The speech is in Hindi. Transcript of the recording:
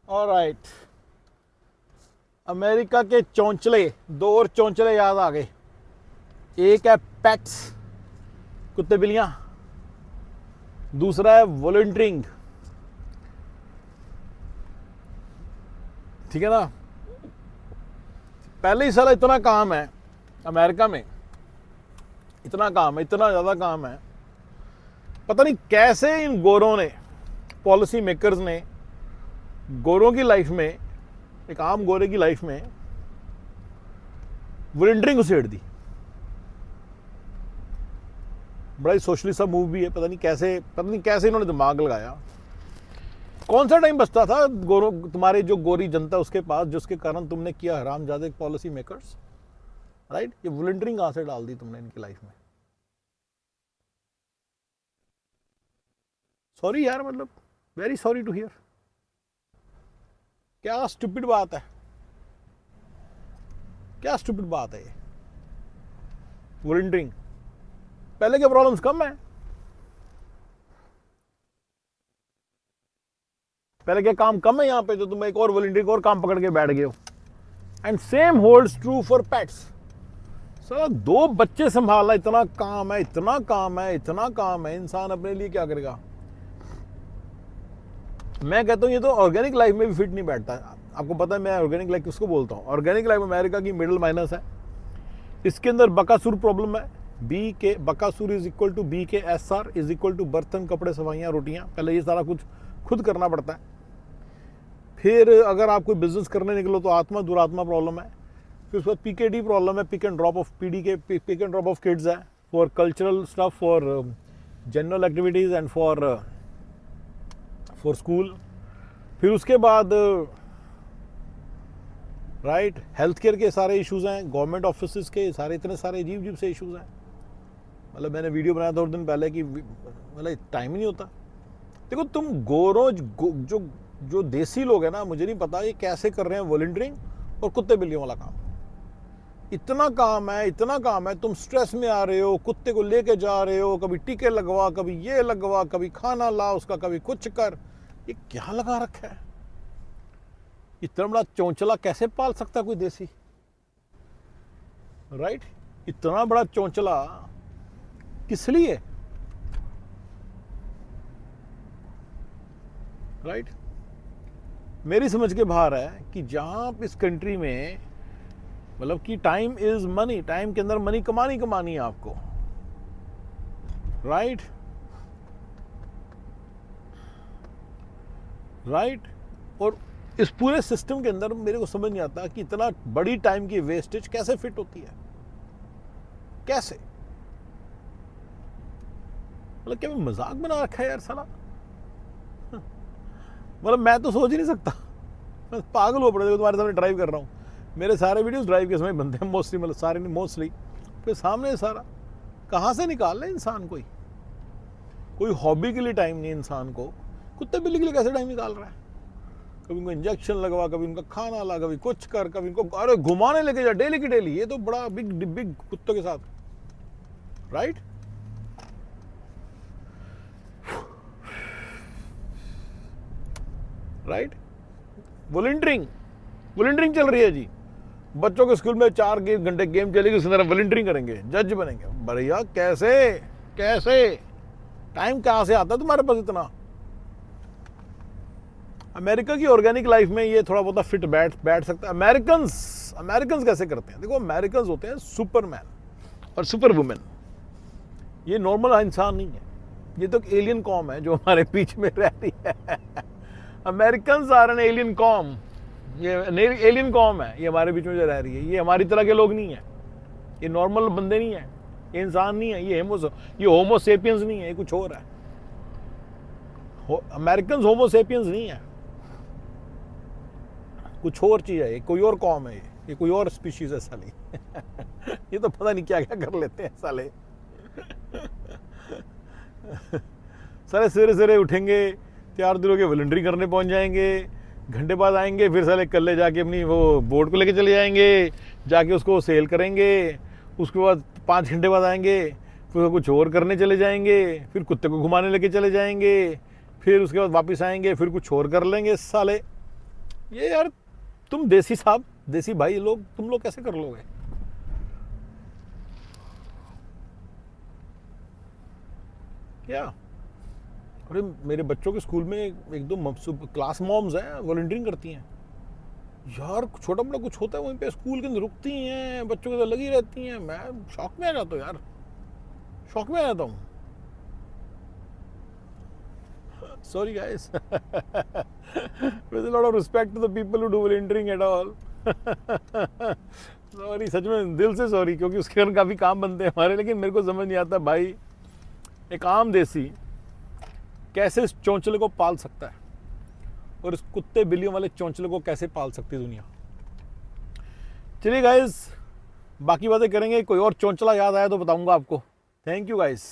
ऑलराइट, अमेरिका के चौंचले, दो और चौंचले याद आ गए। एक है पेट्स, कुत्ते बिल्लियां, दूसरा है वॉलंटियरिंग। ठीक है ना। पहले ही साला इतना काम है अमेरिका में, इतना काम है, इतना ज़्यादा काम है, पता नहीं कैसे इन गोरों ने, पॉलिसी मेकर्स ने गोरों की लाइफ में, एक आम गोरे की लाइफ में वॉलंटियरिंग घुसेड़ दी। बड़ा ही सोशलिस्ट सा मूव भी है, पता नहीं कैसे इन्होंने दिमाग लगाया। कौन सा टाइम बचता था गोरों, तुम्हारे जो गोरी जनता उसके पास, जिसके कारण तुमने किया हरामजादे पॉलिसी मेकर्स, राइट। ये वॉलंटियरिंग कहां से डाल दी तुमने इनकी लाइफ में। सॉरी यार, मतलब वेरी सॉरी टू हियर। क्या स्टूपिड बात है, क्या स्टूपिड बात है ये वॉलंटियरिंग। पहले के प्रॉब्लम्स कम है, पहले के काम कम है यहाँ पे, जो तुम एक और वॉलंटियरिंग और काम पकड़ के बैठ गए हो। And same holds true for pets. Sir, दो बच्चे संभालना इतना काम है, इतना काम है, इतना काम है, इंसान अपने लिए क्या करेगा। मैं कहता हूँ ये तो ऑर्गेनिक लाइफ में भी फिट नहीं बैठता। आपको पता है मैं ऑर्गेनिक लाइफ किसको बोलता हूँ। ऑर्गेनिक लाइफ अमेरिका की मिडिल माइनस है। इसके अंदर बकासुर प्रॉब्लम है। B K Bakasur is equal to B K S R is equal to बर्तन, कपड़े, सफाइयाँ, रोटियाँ। पहले ये सारा कुछ खुद करना पड़ता है। फिर अगर आप कोई बिजनेस करने निकलो तो आत्मा दुरात्मा प्रॉब्लम है। फिर उसके बाद पीकेडी प्रॉब्लम है, pick and drop off PD के, pick and drop off kids है, for cultural stuff, for general activities and for school. फिर उसके बाद राइट हेल्थ केयर के सारे इश्यूज हैं, गवर्नमेंट ऑफिस के सारे, इतने सारे अजीब अजीब से इश्यूज हैं। मतलब मैंने वीडियो बनाया थोड़े दिन पहले कि मतलब टाइम ही नहीं होता। देखो तुम गोरों जो देसी लोग हैं ना, मुझे नहीं पता ये कैसे कर रहे हैं वॉलंटियरिंग और कुत्ते बिल्लियों वाला काम। इतना काम है, इतना काम है, तुम स्ट्रेस में आ रहे हो, कुत्ते को लेके जा रहे हो, कभी टीके लगवा, कभी ये लगवा, कभी खाना ला उसका, कभी कुछ कर। ये क्या लगा रखा है। इतना बड़ा चौंचला कैसे पाल सकता कोई देसी, राइट। इतना बड़ा चौंचला किस लिए, राइट। मेरी समझ के बाहर है कि जहां इस कंट्री में मतलब कि टाइम इज मनी, टाइम के अंदर मनी कमानी है आपको, राइट। राइट। और इस पूरे सिस्टम के अंदर मेरे को समझ नहीं आता कि इतना बड़ी टाइम की वेस्टेज कैसे फिट होती है, कैसे। मतलब क्या मजाक बना रखा है यार साला। मतलब मैं तो सोच ही नहीं सकता, मैं पागल हो पड़े। तुम्हारे सामने ड्राइव कर रहा हूँ, मेरे सारे वीडियोस ड्राइव के समय बनते हैं मोस्टली, मतलब सारे नहीं मोस्टली। फिर सामने सारा कहाँ से निकाल रहे इंसान, कोई हॉबी के लिए टाइम नहीं इंसान को, कुत्ते बिल्ली के लिए कैसे टाइम निकाल रहा है। कभी उनको इंजेक्शन लगवा, कभी उनका खाना ला, कभी कुछ कर, कभी उनको अरे घुमाने लेके जा डेली की डेली। ये तो बड़ा बिग कुत्तों के साथ, राइट। राइट। वॉलंटियरिंग चल रही है जी। बच्चों के स्कूल में 4 घंटे गेम चलेगी, उसके अंदर वॉलंटियरिंग करेंगे, जज बनेंगे। बढ़िया, कैसे टाइम कहां से आता है तुम्हारे पास इतना। अमेरिका की ऑर्गेनिक लाइफ में ये थोड़ा बहुत फिट बैठ सकता है। अमेरिकन्स कैसे करते हैं, देखो अमेरिकन्स होते हैं सुपरमैन और सुपर वुमेन। ये नॉर्मल इंसान नहीं है, ये तो एक एलियन कॉम है जो हमारे बीच में रह रही है। Americans are an alien com, ये एलियन कॉम है, ये हमारे बीच में जो रह रही है। ये हमारी तरह के लोग नहीं है, ये नॉर्मल बंदे नहीं है, ये इंसान नहीं है, ये होमो सेपियंस नहीं है, ये कुछ और है। अमेरिकन्स होमो सेपियंस नहीं है, कुछ और चीज है, ये कोई और कॉम है, ये कोई और स्पीशीज है साले। ये तो पता नहीं क्या क्या कर लेते हैं साले। साले सवेरे उठेंगे, तैयार दिनों के वॉलंटियरिंग करने पहुंच जाएंगे, घंटे बाद आएंगे, फिर साले कल्ले जाके अपनी वो बोर्ड को लेके चले जाएंगे, जाके उसको सेल करेंगे। उसके बाद 5 घंटे बाद आएंगे, फिर कुछ और करने चले जाएंगे, फिर कुत्ते को घुमाने लेके चले जाएंगे, फिर उसके बाद वापस आएंगे, फिर कुछ और कर लेंगे साले। ये यार तुम देसी साहब, देसी भाई लोग, तुम लोग कैसे कर लोगे? क्या? अरे मेरे बच्चों के स्कूल में एक दो क्लास मॉम्स हैं, वॉलंटियरिंग करती हैं यार। छोटा मोटा कुछ होता है वहीं पे स्कूल के अंदर रुकती हैं, बच्चों के साथ लगी रहती हैं। मैं शौक में आ जाता हूँ यार, शौक में आ जाता हूँ। Sorry guys. With a lot of respect to the people who do volunteering at all. Sorry, सच में दिल से सॉरी, क्योंकि उसके कारण काफ़ी काम बनते हैं हमारे। लेकिन मेरे को समझ नहीं आता भाई, एक आम देसी कैसे इस चौंचले को पाल सकता है, और इस कुत्ते बिल्लियों वाले चौंचले को कैसे पाल सकती है दुनिया। चलिए गाइस, बाकी बातें करेंगे, कोई और चौंचला याद आया तो बताऊंगा आपको। Thank you guys.